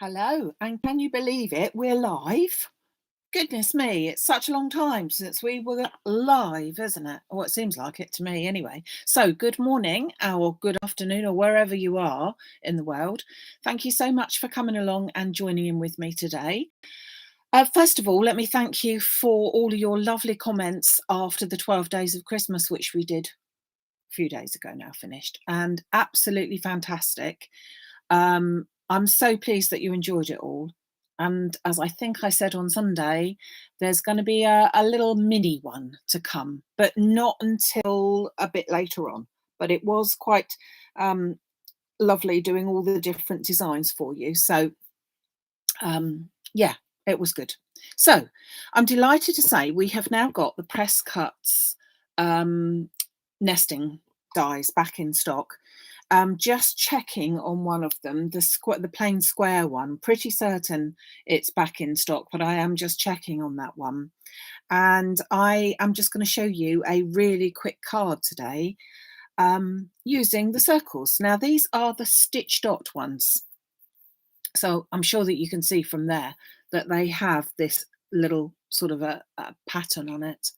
Hello, and can you believe it? We're live. Goodness me, it's such a long time since we were live, isn't it? Well, it seems like it to me anyway. So, good morning or good afternoon, or wherever you are in the world. Thank you so much for coming along and joining in with me today. First of all, let me thank you for all of your lovely comments after the 12 days of Christmas, which we did a few days ago now, finished, and absolutely fantastic. I'm so pleased that you enjoyed it all. And as I think I said on Sunday, there's going to be a little mini one to come, but not until a bit later on. But it was quite lovely doing all the different designs for you. So, yeah, it was good. So, I'm delighted to say we have now got the Presscuts nesting dies back in stock. Just checking on one of them, the plain square one. Pretty certain it's back in stock, but I am just checking on that one. And I am just going to show you a really quick card today using the circles. Now, these are the stitch dot ones. So I'm sure that you can see from there that they have this little sort of a pattern on it.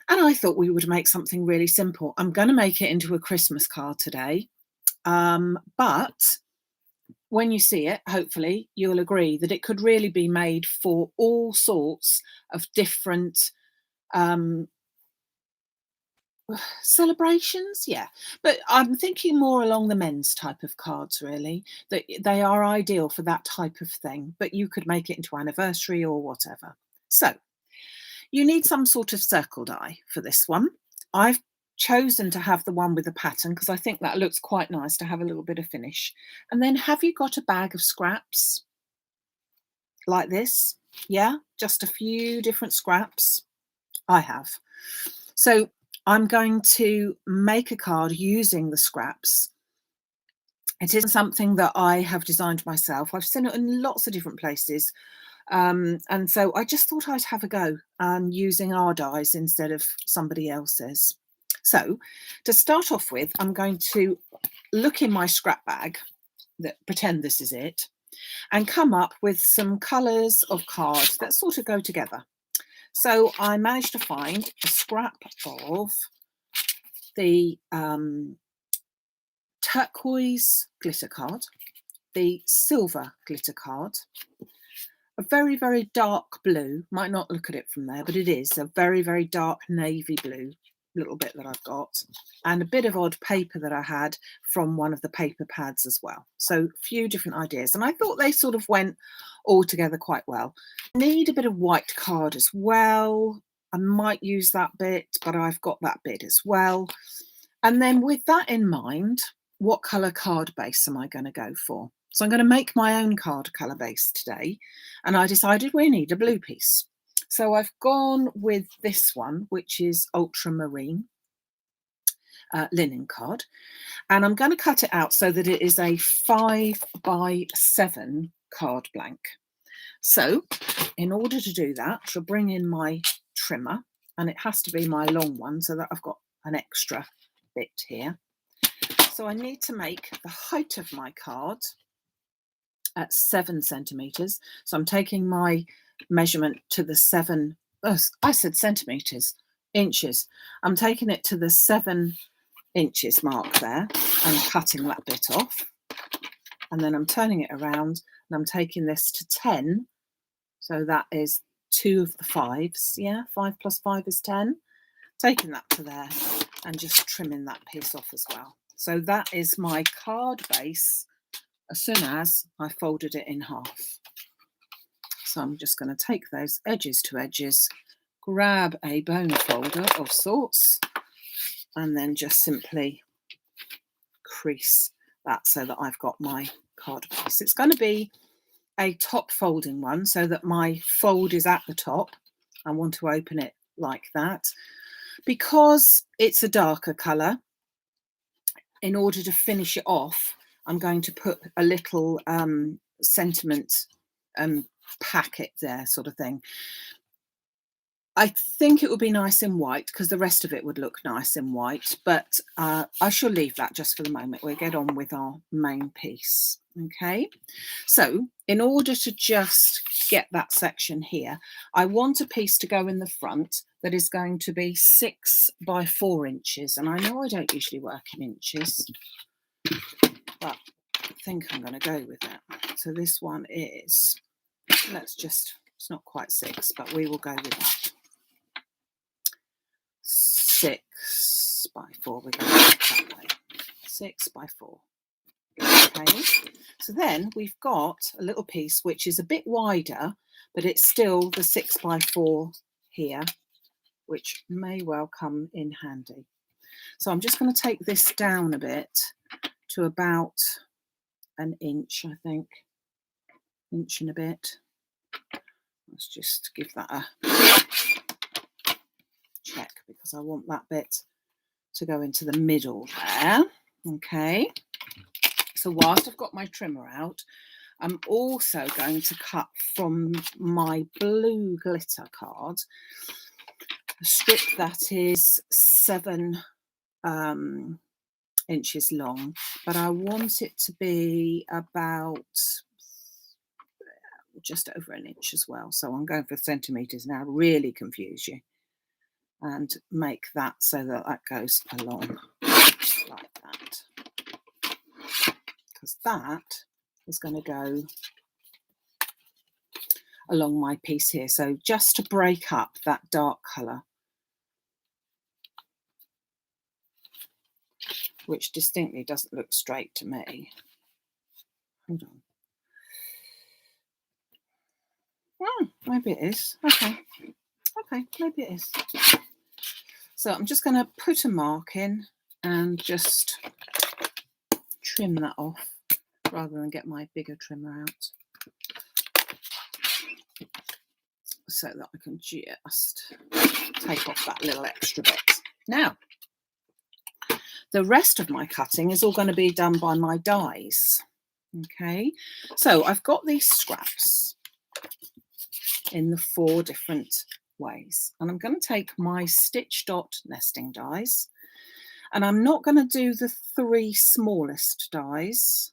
And I thought we would make something really simple. I'm going to make it into a Christmas card today. But when you see it, hopefully you'll agree that it could really be made for all sorts of different celebrations. Yeah, but I'm thinking more along the men's type of cards, really, that they are ideal for that type of thing, but you could make it into anniversary or whatever. So you need some sort of circle die for this one. I've chosen to have the one with the pattern because I think that looks quite nice to have a little bit of finish. And then have you got a bag of scraps like this? Yeah, just a few different scraps. I have. So I'm going to make a card using the scraps. It isn't something that I have designed myself. I've seen it in lots of different places. And so I just thought I'd have a go using our dies instead of somebody else's. So to start off with, I'm going to look in my scrap bag, pretend this is it, and come up with some colours of cards that sort of go together. So I managed to find a scrap of the turquoise glitter card, the silver glitter card, a very, very dark blue, might not look at it from there, but it is a very, very dark navy blue little bit that I've got, and a bit of odd paper that I had from one of the paper pads as well. So a few different ideas, and I thought they sort of went all together quite well. Need a bit of white card as well. I might use that bit, but I've got that bit as well. And then with that in mind, what colour card base am I going to go for? So I'm going to make my own card colour base today, and I decided we need a blue piece. So I've gone with this one, which is ultramarine linen card, and I'm going to cut it out so that it is a 5x7 card blank. So in order to do that, I'll bring in my trimmer, and it has to be my long one so that I've got an extra bit here. So I need to make the height of my card at 7 centimeters. So I'm taking my measurement to the 7, oh, I said centimeters, inches. I'm taking it to the 7 inches mark there and cutting that bit off. And then I'm turning it around and I'm taking this to 10. So that is 2 of the 5s. Yeah, 5 plus 5 is 10. Taking that to there and just trimming that piece off as well. So that is my card base as soon as I folded it in half. So I'm just going to take those edges to edges, grab a bone folder of sorts, and then just simply crease that so that I've got my card base. It's going to be a top folding one so that my fold is at the top. I want to open it like that. Because it's a darker colour, in order to finish it off, I'm going to put a little sentiment packet there, sort of thing. I think it would be nice in white because the rest of it would look nice in white, but I shall leave that just for the moment. We'll get on with our main piece. Okay, so in order to just get that section here, I want a piece to go in the front that is going to be 6 by 4 inches. And I know I don't usually work in inches, but I think I'm going to go with that. So this one is, it's not quite 6, but we will go with that. 6 by 4, we're going to that way. 6 by 4. Okay, so then we've got a little piece which is a bit wider, but it's still the 6 by 4 here, which may well come in handy. So I'm just going to take this down a bit to about 1 inch, I think, 1 inch and a bit. Let's just give that a check because I want that bit to go into the middle there. Okay, so whilst I've got my trimmer out, I'm also going to cut from my blue glitter card a strip that is 7 inches long, but I want it to be about just over 1 inch as well. So I'm going for centimetres now, really confuse you, and make that so that that goes along like that, because that is going to go along my piece here. So just to break up that dark colour, which distinctly doesn't look straight to me. Hold on. Maybe it is. Okay, maybe it is. So I'm just going to put a mark in and just trim that off rather than get my bigger trimmer out, so that I can just take off that little extra bit. Now, the rest of my cutting is all going to be done by my dies. Okay, so I've got these scraps in the 4 different ways, and I'm going to take my stitch dot nesting dies, and I'm not going to do the 3 smallest dies.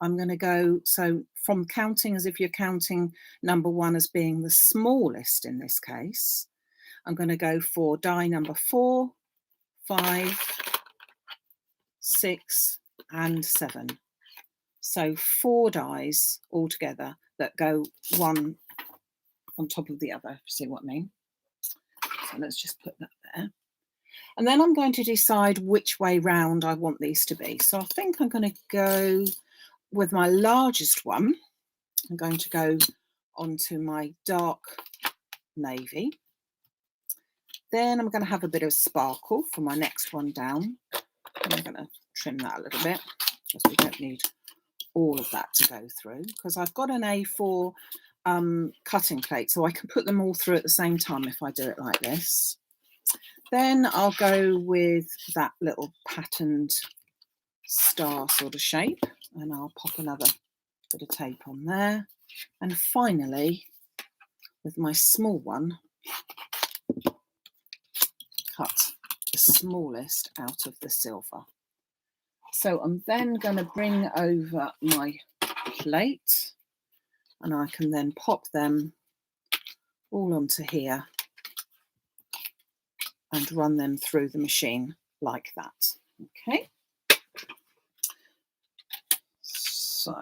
I'm going to go, so from counting as if you're counting number 1 as being the smallest in this case, I'm going to go for die number 4, 5, 6 and 7. So 4 dies altogether that go one on top of the other, if you see what I mean. So let's just put that there. And then I'm going to decide which way round I want these to be. So I think I'm going to go with my largest one. I'm going to go onto my dark navy. Then I'm going to have a bit of sparkle for my next one down. And I'm going to trim that a little bit because we don't need all of that to go through, because I've got an A4 cutting plate, so I can put them all through at the same time if I do it like this. Then I'll go with that little patterned star sort of shape, and I'll pop another bit of tape on there. And finally, with my small one, cut the smallest out of the silver. So I'm then going to bring over my plate, and I can then pop them all onto here and run them through the machine like that. Okay. So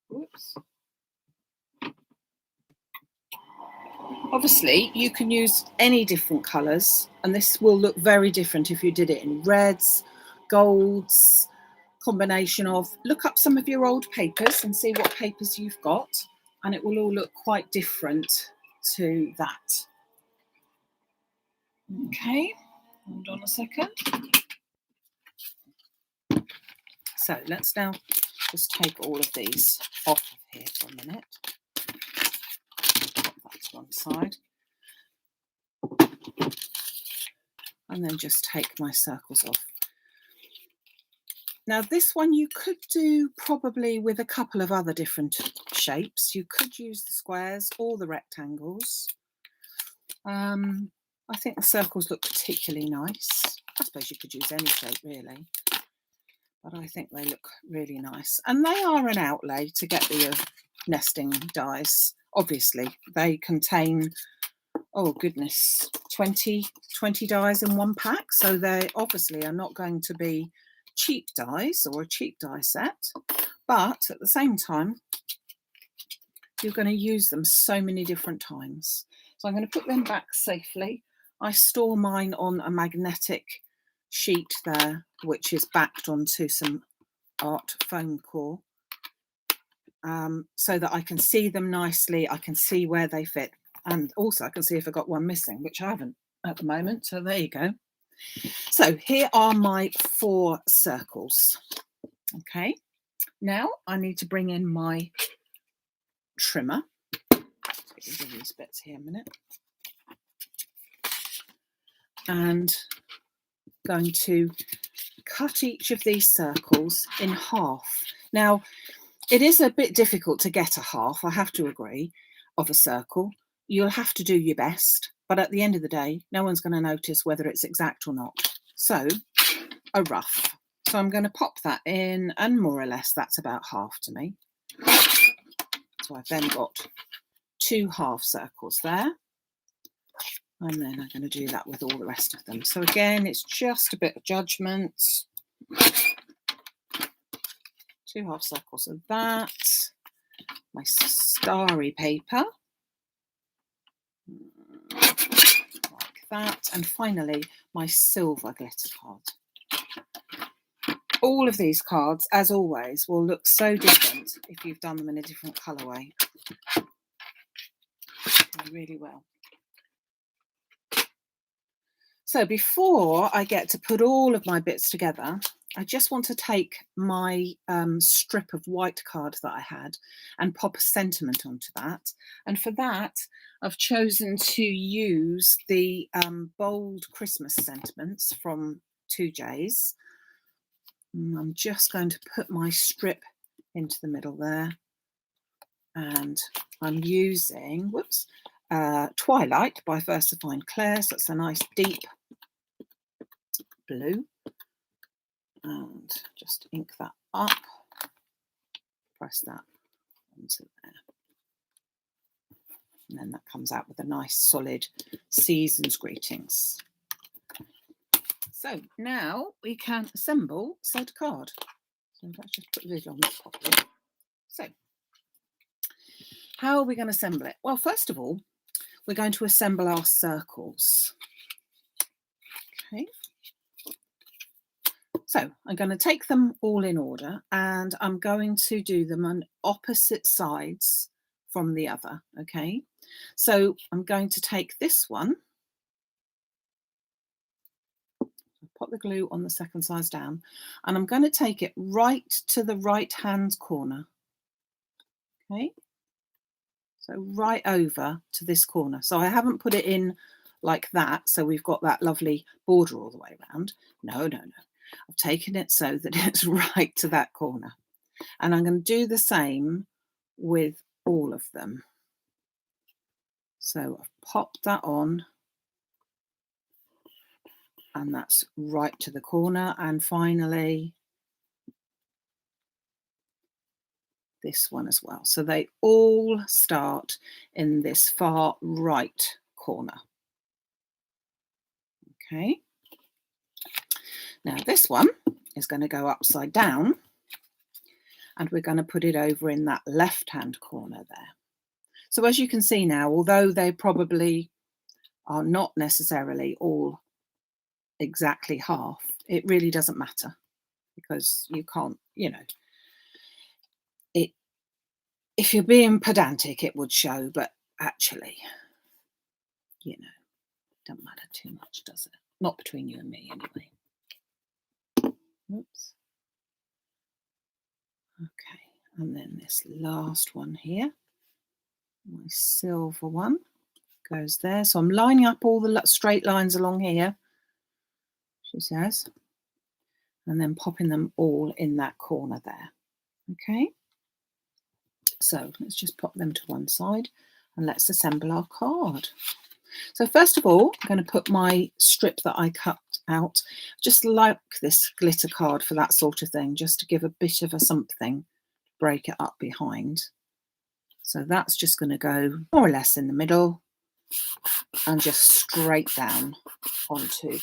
whoops. Obviously, you can use any different colours, and this will look very different if you did it in reds, golds, combination of. Look up some of your old papers and see what papers you've got, and it will all look quite different to that. Okay, hold on a second. So let's now just take all of these off of here for a minute. That's one side. And then just take my circles off. Now this one you could do probably with a couple of other different shapes. You could use the squares or the rectangles. I think the circles look particularly nice. I suppose you could use any shape really, but I think they look really nice. And they are an outlay to get the nesting dies. Obviously, they contain, oh goodness, 20 dies in one pack. So they obviously are not going to be cheap dies or a cheap die set, but at the same time, you're going to use them so many different times. So I'm going to put them back safely. I store mine on a magnetic sheet there, which is backed onto some art foam core, so that I can see them nicely. I can see where they fit. And also I can see if I've got one missing, which I haven't at the moment. So there you go. So here are my 4 circles. Okay. Now I need to bring in my trimmer. Get rid of these bits here a minute. And going to cut each of these circles in half. Now, it is a bit difficult to get a half, I have to agree, of a circle. You'll have to do your best, but at the end of the day, no one's going to notice whether it's exact or not. So, a rough. So I'm going to pop that in, and more or less that's about half to me. So I've then got 2 half circles there. And then I'm going to do that with all the rest of them. So again, it's just a bit of judgment. 2 half circles of that. My starry paper. Like that. And finally, my silver glitter card. All of these cards, as always, will look so different if you've done them in a different colourway. They really will. So before I get to put all of my bits together, I just want to take my strip of white card that I had and pop a sentiment onto that. And for that, I've chosen to use the bold Christmas sentiments from 2J's. And I'm just going to put my strip into the middle there. And I'm using, Twilight by Versafine Claire. So it's a nice deep blue, and just ink that up, press that onto there, and then that comes out with a nice solid season's greetings. So now we can assemble said card. So let's just put the lid on this properly. So how are we going to assemble it? Well, first of all, we're going to assemble our circles. Okay. So I'm going to take them all in order, and I'm going to do them on opposite sides from the other. Okay, so I'm going to take this one, pop the glue on the second size down, and I'm going to take it right to the right hand corner. Okay, so right over to this corner. So I haven't put it in like that, so we've got that lovely border all the way around. No. I've taken it so that it's right to that corner. And I'm going to do the same with all of them. So I've popped that on, and that's right to the corner. And finally, this one as well. So they all start in this far right corner. Okay. Now this one is going to go upside down, and we're going to put it over in that left-hand corner there. So as you can see now, although they probably are not necessarily all exactly half, it really doesn't matter, because you can't, if you're being pedantic, it would show, but actually, don't matter too much, does it? Not between you and me, anyway. Oops. Okay, and then this last one here, my silver one, goes there. So I'm lining up all the straight lines along here, she says, and then popping them all in that corner there. Okay, so let's just pop them to one side and let's assemble our card. So first of all, I'm going to put my strip that I cut out, just like this glitter card for that sort of thing, just to give a bit of a something, break it up behind. So that's just going to go more or less in the middle and just straight down onto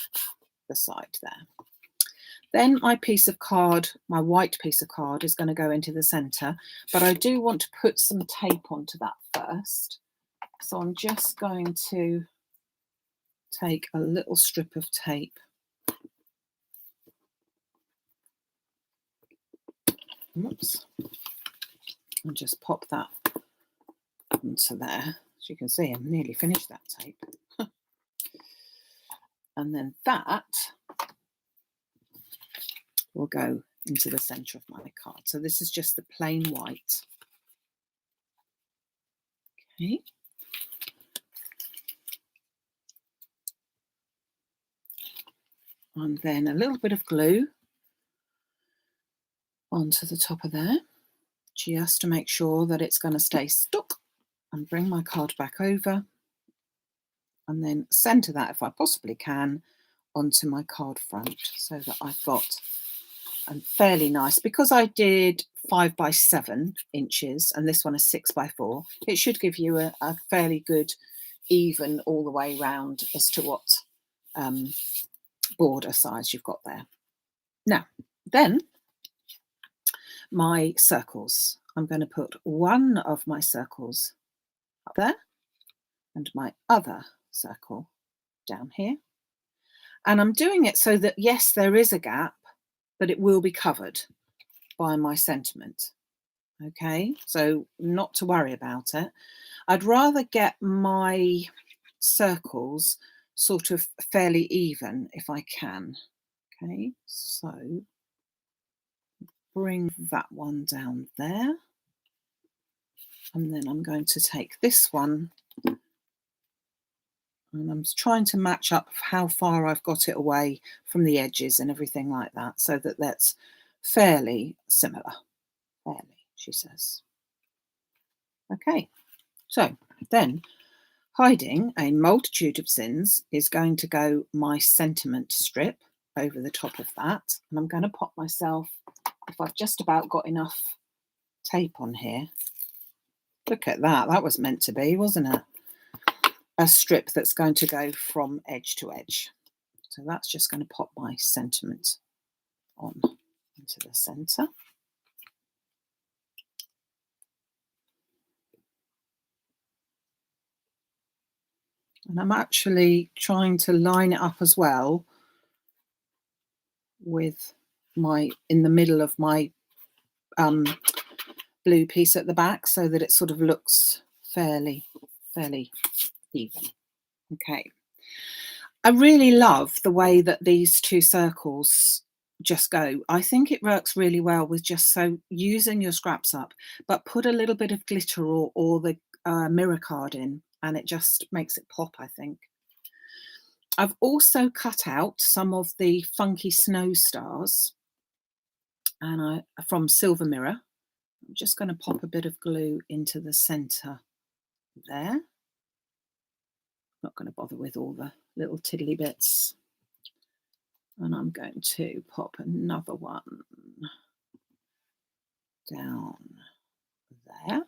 the side there. Then my piece of card, my white piece of card, is going to go into the centre, but I do want to put some tape onto that first. So I'm just going to take a little strip of tape. Oops. And just pop that onto there. As you can see, I've nearly finished that tape. And then that will go into the centre of my card. So this is just the plain white. Okay. And then a little bit of glue onto the top of there, just to make sure that it's going to stay stuck, and bring my card back over and then centre that, if I possibly can, onto my card front, so that I've got a fairly nice, because I did 5 by 7 inches and this one is 6 by 4, it should give you a fairly good even all the way round as to what border size you've got there. Now then, my circles, I'm going to put one of my circles up there and my other circle down here, and I'm doing it so that yes, there is a gap, but it will be covered by my sentiment. Okay, so not to worry about it. I'd rather get my circles sort of fairly even if I can. Okay, so bring that one down there, and then I'm going to take this one, and I'm trying to match up how far I've got it away from the edges and everything like that, so that that's fairly similar. Fairly, she says. Okay, so then hiding a multitude of sins is going to go my sentiment strip over the top of that, and I'm going to pop myself, if I've just about got enough tape on here, look at that, that was meant to be, wasn't it? A strip that's going to go from edge to edge. So that's just going to pop my sentiment on into the centre. And I'm actually trying to line it up as well with my, in the middle of my blue piece at the back, so that it sort of looks fairly even. Okay. I really love the way that these two circles just go. I think it works really well with just so using your scraps up, but put a little bit of glitter or the mirror card in, and it just makes it pop, I think. I've also cut out some of the funky snow stars, and from Silver Mirror. I'm just going to pop a bit of glue into the centre there. Not going to bother with all the little tiddly bits. And I'm going to pop another one down there,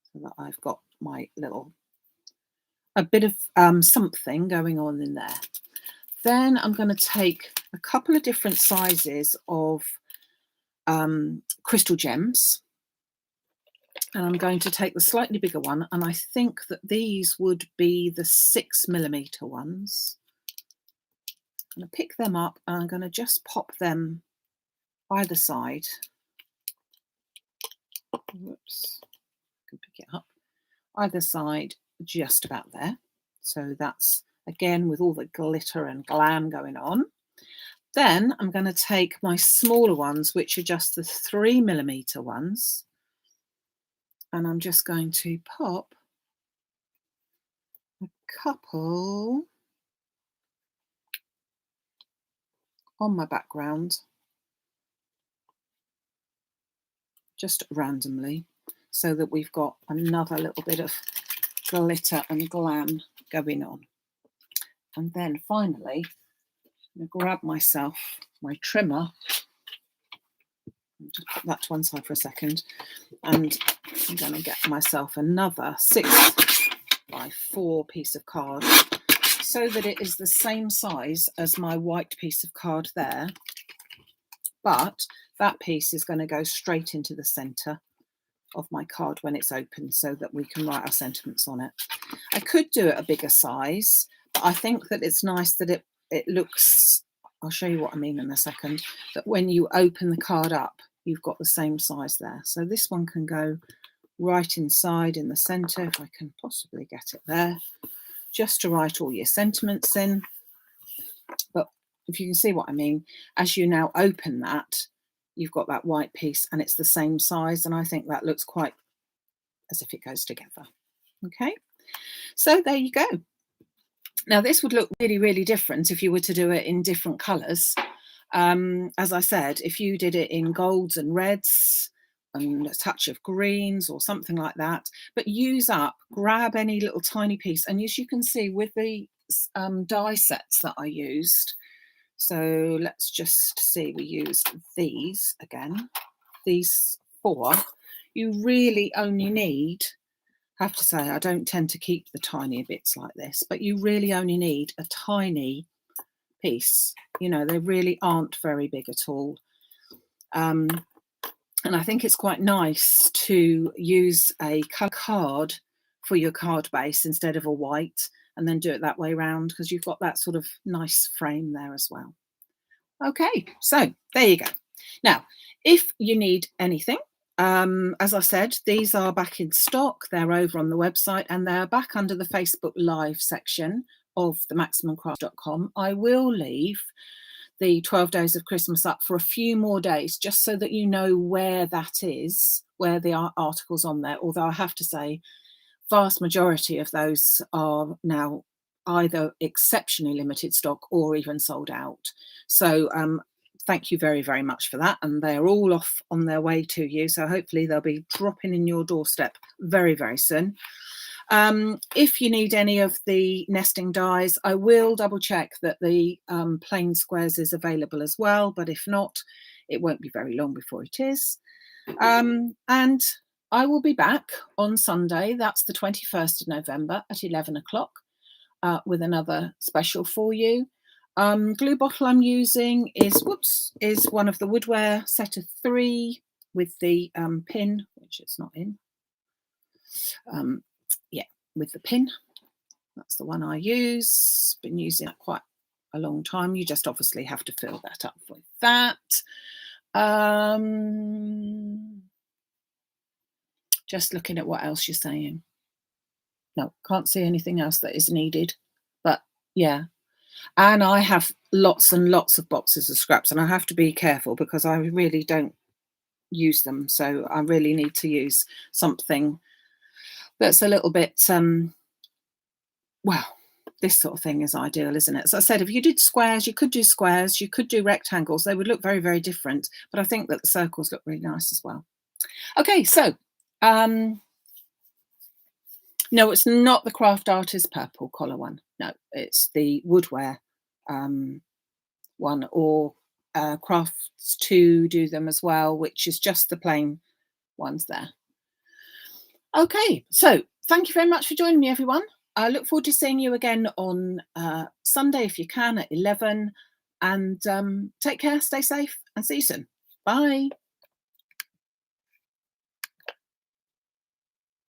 so that I've got my little, a bit of something going on in there. Then I'm going to take a couple of different sizes of crystal gems, and I'm going to take the slightly bigger one, and I think that these would be the 6mm ones. I'm going to pick them up, and I'm going to just pop them either side. Whoops, I can pick it up. Either side, just about there. So that's, again, with all the glitter and glam going on. Then I'm going to take my smaller ones, which are just the 3mm ones, and I'm just going to pop a couple on my background, just randomly, so that we've got another little bit of glitter and glam going on. And then finally, I'm going to grab myself my trimmer, just put that to one side for a second, and I'm going to get myself another 6x4 piece of card, so that it is the same size as my white piece of card there, but that piece is going to go straight into the centre of my card when it's open, so that we can write our sentiments on it. I could do it a bigger size, but I think that it's nice that it looks, I'll show you what I mean in a second, that when you open the card up, you've got the same size there. So this one can go right inside in the centre, if I can possibly get it there, just to write all your sentiments in. But if you can see what I mean, as you now open that, you've got that white piece and it's the same size, and I think that looks quite as if it goes together. Okay, so there you go. Now this would look really, really different if you were to do it in different colours. As I said, if you did it in golds and reds and a touch of greens or something like that, but grab any little tiny piece. And as you can see with the die sets that I used, so let's just see, we used these again, these 4, you really only need, I have to say, I don't tend to keep the tinier bits like this, but you really only need a tiny piece. You know, they really aren't very big at all. And I think it's quite nice to use a colour card for your card base instead of a white, and then do it that way around, because you've got that sort of nice frame there as well. Okay, so there you go. Now, if you need anything, as I said, these are back in stock. They're over on the website, and they're back under the Facebook Live section of the MaximumCraft.com. I will leave the 12 Days of Christmas up for a few more days, just so that you know where that is, where the article's on there. Although I have to say, vast majority of those are now either exceptionally limited stock or even sold out. So thank you very, very much for that. And they're all off on their way to you. So hopefully they'll be dropping in your doorstep very, very soon. If you need any of the nesting dies, I will double check that the plain squares is available as well. But if not, it won't be very long before it is. And I will be back on Sunday. That's the 21st of November at 11 o'clock with another special for you. Glue bottle I'm using is one of the Woodware set of 3 with the pin, which it's not in. Yeah, with the pin. That's the one I use. Been using it quite a long time. You just obviously have to fill that up with that. Just looking at what else you're saying. No, can't see anything else that is needed. But yeah. And I have lots and lots of boxes of scraps, and I have to be careful because I really don't use them. So I really need to use something that's a little bit, well, this sort of thing is ideal, isn't it? As I said, if you did squares, you could do rectangles. They would look very, very different. But I think that the circles look really nice as well. Okay, so no, it's not the Craft Artist purple collar one. No, it's the Woodware one, or Crafts 2 do them as well, which is just the plain ones there. Okay, so thank you very much for joining me, everyone. I look forward to seeing you again on Sunday, if you can, at 11. And take care, stay safe, and see you soon. Bye.